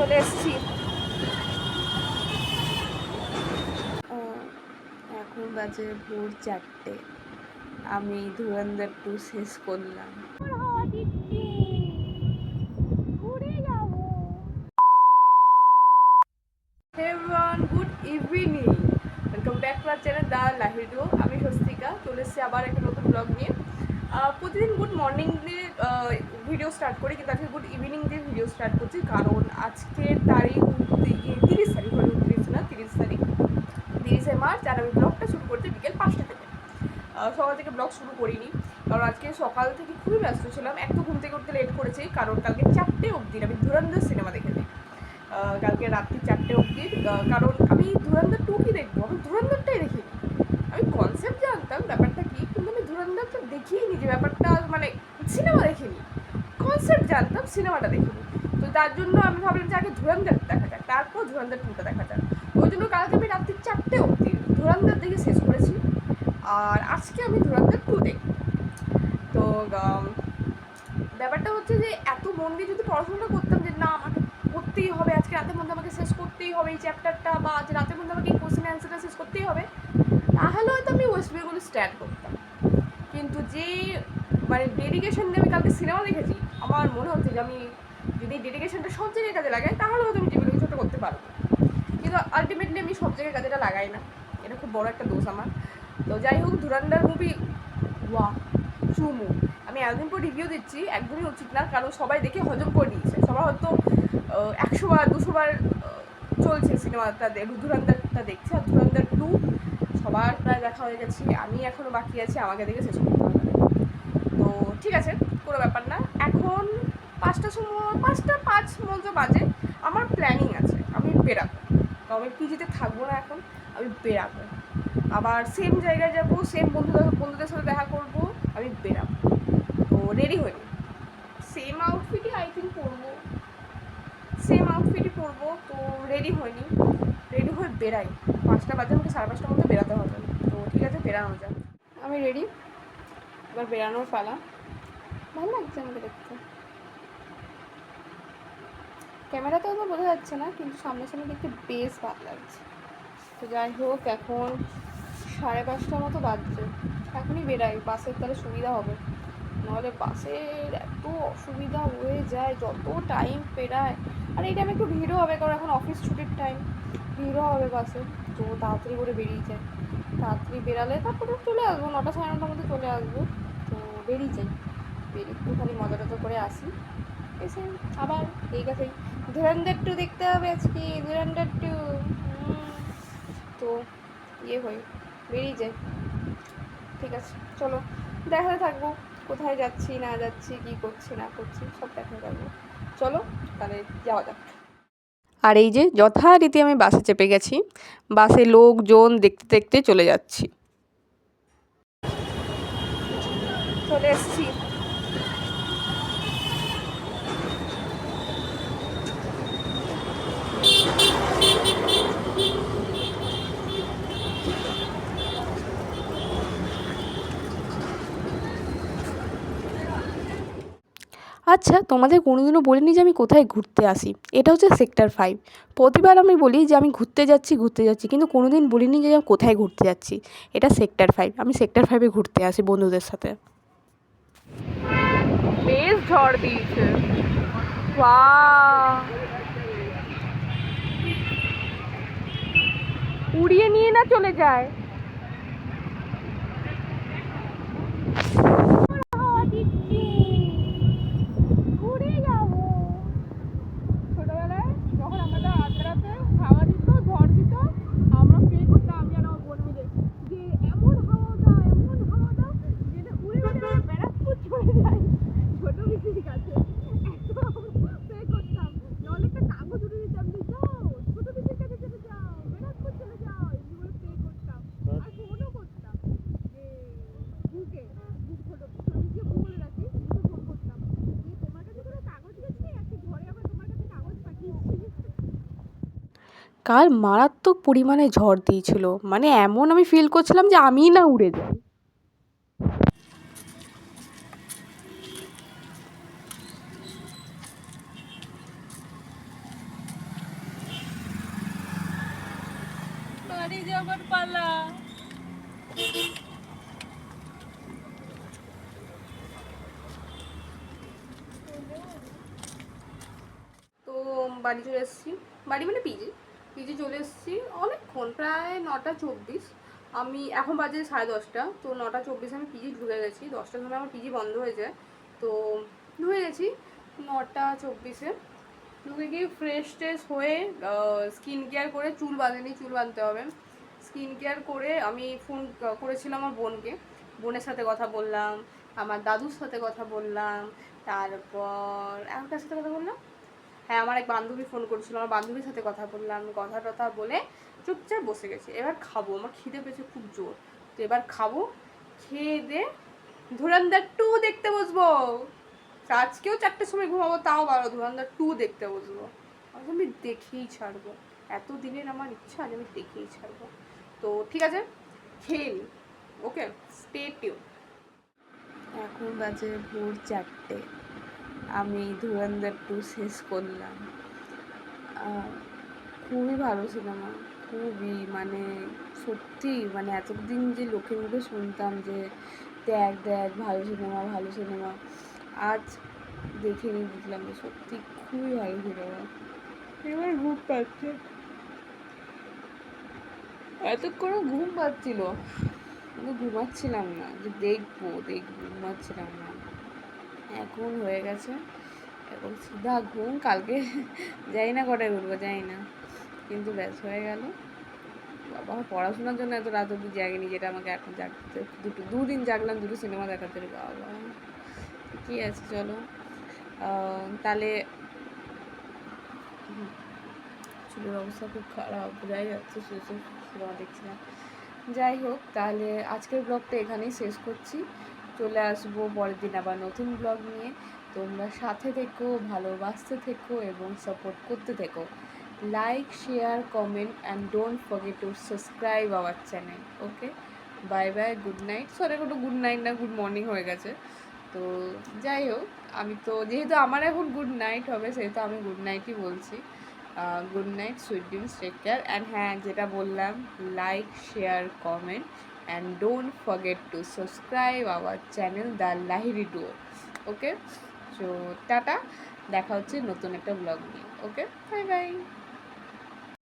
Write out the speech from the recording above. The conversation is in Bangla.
চলে এসছি। এখন বাজে ভোর 4টে। আমি ধুরন্ধর 2 শেষ করলাম। Good evening, welcome back to our channel the Lahido. আমি স্বস্তিকা, চলে এসেছি আবার একটা নতুন ব্লগ নিয়ে। প্রতিদিন গুড মর্নিং দিয়ে ভিডিও স্টার্ট করি, কিন্তু আজকে গুড ইভিনিং দিয়ে ভিডিও স্টার্ট করছি, কারণ আজকের তারিখ 30 তারিখ, 30শে মার্চ, আর আমি ব্লগটা শুরু করছি বিকেল 5টা থেকে। সকাল থেকে ব্লগ শুরু করিনি, কারণ আজকে সকাল থেকে খুবই ব্যস্ত ছিলাম। এক তো ঘুম থেকে উঠতে লেট করেছি, কারণ কালকে 4টে অবধি আমি ধুরন্ধর সিনেমা দেখেছি। কালকে রাত্রি 4টে অবধি, কারণ আমি ধুরন্ধর 2 কি দেখবো, আমি ধুরন্ধরটাই দেখিনি। আমি কনসেপ্ট জানতাম ব্যাপারটা কি, কিন্তু আমি ধুরন্ধরটা দেখিনি, যে ব্যাপারটা মানে সিনেমা দেখিনি, কনসেপ্ট জানতাম, সিনেমাটা দেখিনি। তো তার জন্য আমি ভাবলাম যে আগে ধুরন্ধর দেখা যাক, তারপর ধুরন্ধর 2টা দেখা যাক। ওই জন্য কালকে আমি রাত্রি 4টে অবধি ধুরন্ধর দেখে শেষ করেছি, আর আজকে আমি ধুরন্ধর 2 দেখি। তো ব্যাপারটা হচ্ছে যে এত মন দিয়ে যদি পড়াশোনা করতাম যে না আমাকে করতেই হবে, আজকে রাতের মধ্যে আমাকে শেষ করতেই হবে এই চ্যাপ্টারটা, বা আজ রাতের মধ্যে আমাকে এই কোশ্চেন অ্যান্সারটা শেষ করতেই হবে, তাহলে হয়তো আমি ওয়েস্ট বেঙ্গল স্ট্যান্ড করতাম। কিন্তু যে মানে ডেডিকেশন দিয়ে আমি কালকে সিনেমা দেখেছি, আমার মনে হচ্ছে যে আমি যদি ডেডিকেশনটা সব জায়গায় কাজে লাগাই, তাহলে হয়তো আমি জীবনে কিছু একটা করতে পারবো। কিন্তু আলটিমেটলি আমি সব জায়গায় কাজেটা লাগাই না, এটা খুব বড় একটা দোষ আমার। তো যাই হোক, ধুরন্ধর মুভি ওয়াহ চুমু। আমি এতদিন পর রিভিউ দিচ্ছি, একদমই উচিত না, কারণ সবাই দেখে হজম করে দিয়েছে, সবার হয়তো 100বার 200বার চলছে সিনেমাটা, ধুরন্ধরটা দেখছে। আর ধুরন্ধর 2 সবার প্রায় দেখা হয়ে গেছে, আমি এখনও বাকি আছে, আমাকে দেখে শেষ করতে হবে। তো ঠিক আছে, কোনো ব্যাপার না। এখন 5:05 মতো বাজে, আমার প্ল্যানিং আছে, আমি বেরাবো। তো আমি পিজিতে থাকবো না এখন, আমি বেরাবো, আবার সেম জায়গায় যাবো, সেম বন্ধুদের সাথে দেখা করবো, আমি বেরাবো। তো রেডি হইনি, সেম আউটফিটই আই থিঙ্ক পরবো, তো রেডি হয়নি, রেডি হয়ে বেরাই। 5টা বাজে, আমাকে 5:30টার মধ্যে বেরাতে হবে। তো ঠিক আছে, বেরানো যাক। আমি রেডি, এবার বেরানোর পালা। ভালো লাগছে আমাকে দেখতে, ক্যামেরাতেও তো বোঝা যাচ্ছে না, কিন্তু সামনাসামনি দেখতে বেশ ভালো লাগছে। তো যাই হোক, এখন 5:30 মতো বাজছে, এখনই বেরাই, বাসের তাহলে সুবিধা হবে, নাহলে বাসের এত অসুবিধা হয়ে যায় যত টাইম পেরায়। আর এই টাইমে একটু ভিড়ও হবে, কারণ এখন অফিস ছুটির টাইম, ভিড়ও হবে বাসে। তো তাড়াতাড়ি করে বেরিয়ে যায়, তাড়াতাড়ি বেরালে তারপরে চলে আসবো, 9টা 9:30টার মধ্যে চলে আসবো। তো বেরিয়ে যাই, বেরিয়ে একটুখানি মজা টজা করে আসি, এসে আবার এই কাছেই ধুরন্ধর 2 দেখতে হবে আজকে, ধুরন্ধর 2। তো হই, বেরিয়ে যাই। ঠিক আছে, চলো দেখাতে থাকবো কোথায় যাচ্ছি না যাচ্ছি, কী করছি না করছি, সব দেখাতে থাকবো। চলো তাহলে যাওয়া যাক। আর এই যে যথারীতি আমি বাসে চেপে গেছি, বাসে লোকজন দেখতে দেখতে চলে যাচ্ছি, চলে এসছি। আচ্ছা, তোমাদের কোনোদিনও বলিনি যে আমি কোথায় ঘুরতে আসি। এটা হচ্ছে সেক্টর 5। প্রতিবার আমি বলি যে আমি ঘুরতে যাচ্ছি, কিন্তু কোনোদিন বলিনি যে আমি কোথায় ঘুরতে যাচ্ছি। এটা সেক্টর 5, আমি সেক্টর 5-এ ঘুরতে আসি বন্ধুদের সাথে। বেশ ঝড় দিয়েছে, বাহ, উড়িয়ে নিয়ে না চলে যায়। ছোটবেলায় যখন আমাদের আদ্রাতে হাওয়া দিত, ঝড় দিত, আমরা প্রে করতাম, আমি আর আমার বোন মিলে, যে এমন হাওয়া দাও, যেটা উড়ে উড়ে আমরা ব্যারাকপুর চলে যাই, ছোট পিসির কাছে। এত আমরা প্রে করতাম, নাহলে একটা কাগজ উড়ে দিতাম যে যাও ছোট পিসির কাছে চলে যাও, ব্যারাকপুর চলে যাও, এমনি করে প্রে করতাম। আর ফোনও করতাম, যে বুকে ছোট পিসিকে বউ বলে রাখি, বুকে ফোন করতাম যে তোমার কাছে কোনো কাগজ গেছে, আজকে ঝড়ে আবার তোমার কাছে কাগজ পাঠিয়েছি। কাল মারাত্মক পরিমাণে ঝড় দিয়েছিল, মানে এমন আমি ফিল করছিলাম যে আমিই না উড়ে যাই। বাড়ি যাবার পালা। তো বাড়ি চলে এসেছি, বাড়ি মানে পিজি, পিজি চলে এসেছি অনেকক্ষণ, প্রায় 9:24। আমি এখন বাজে 10:30, তো 9:24 আমি পিজি ঢুকে গেছি। 10টার সময় আমার পিজি বন্ধ হয়ে যায়, তো ঢুকে গেছি 9:24-এ। ঢুকে গিয়ে ফ্রেশ ট্রেশ হয়ে স্কিন কেয়ার করে, চুল বাঁধেনি, চুল বাঁধতে হবে। স্কিন কেয়ার করে আমি ফোন করেছিলাম আমার বোনকে, বোনের সাথে কথা বললাম, আমার দাদুর সাথে কথা বললাম, তারপর এখন কার সাথে কথা বললাম, হ্যাঁ আমার এক বান্ধবী ফোন করেছিল, আমার বান্ধবীর সাথে কথা বললাম, কথা টথা বলে চুপচাপ বসে গেছি। এবার খাবো, আমার খিদে পেয়েছে খুব জোর, তো এবার খাবো, খেয়ে দে ধুরন্ধর 2 দেখতে বসবো। আজকেও 4টের সময় ঘুমাবো, তাও 12, ধুরন্ধর 2 দেখতে বসবো। আজ আমি দেখেই ছাড়বো, এত দিনের আমার ইচ্ছা, আজ আমি দেখেই ছাড়বো। তো ঠিক আছে, খেয়ে নি, ওকে, স্টে টিউন। এখন বাজে ভোর 4টে, আমি ধুরন্ধর 2 শেষ করলাম। খুবই ভালো সিনেমা, খুবই, মানে সত্যি, মানে এতদিন যে লোকের মুখে শুনতাম যে দেখ দেখ ভালো সিনেমা, ভালো সিনেমা, আজ দেখে নিয়ে বুঝলাম যে সত্যি খুবই ভালো সিনেমা। এবার ঘুম পাচ্ছে, এতক্ষণ ঘুম পাচ্ছিল কিন্তু ঘুমাচ্ছিলাম না, যে দেখবো দেখবো, ঘুমাচ্ছিলাম না। এখন হয়ে গেছে, এখন সিধা ঘুম। কালকে যাই না কটায় উঠবো যাই না, কিন্তু ব্যাস হয়ে গেল। বাবা পড়াশোনার জন্য এত রাত অব্দি জাগিনি, যেটা আমাকে এখন জাগতে, 2 দিন জাগলাম 2টো সিনেমা দেখাতে। বাবা কী আছে, চলো তাহলে। চুলের অবস্থা খুব খারাপ, বোঝাই যাচ্ছে, শুয়ে সিনেমা দেখছিলাম। যাই হোক, তাহলে আজকের ব্লগটা এখানেই শেষ করছি। চলে আসবো পরের দিন আবার নতুন ব্লগ নিয়ে। তোমরা সাথে থেকো, ভালোবাসতে থেকো এবং সাপোর্ট করতে থেকো। Like, share, comment and don't forget to subscribe our channel. Okay, bye by, good night. Sorry, কোনো গুড নাইট না, গুড মর্নিং হয়ে গেছে। তো যাই হোক, আমি তো যেহেতু আমার এখন গুড নাইট হবে, সেহেতু আমি গুড নাইটই বলছি। Good night, sweet dreams, take care. And হ্যাঁ, যেটা বললাম, like, share, comment and don't forget to subscribe our channel the Lahiri duo. Okay, so tata, দেখা হচ্ছে নতুন একটা ব্লগ নিয়ে। Okay, bye by.